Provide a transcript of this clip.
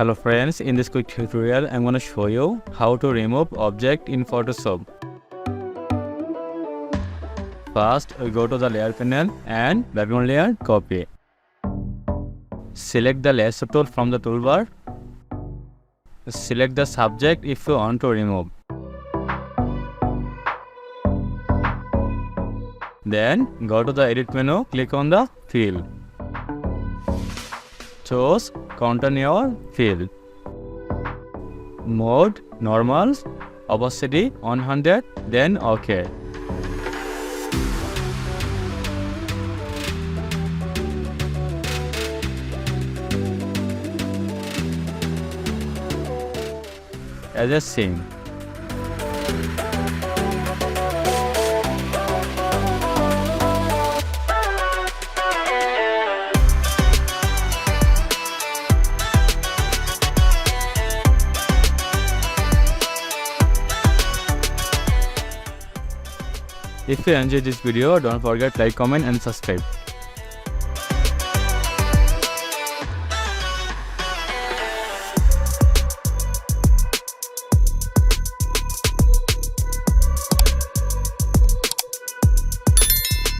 Hello friends, in this quick tutorial I'm going to show you how to remove object in Photoshop. First, we go to the layer panel and background layer, copy. Select the lasso tool from the toolbar. Select the subject if you want to remove. Then go to the edit menu, click on the fill. Choose contour your fill. Mode normal, opacity 100, then OK. As a scene. If you enjoyed this video, don't forget to like, comment and subscribe.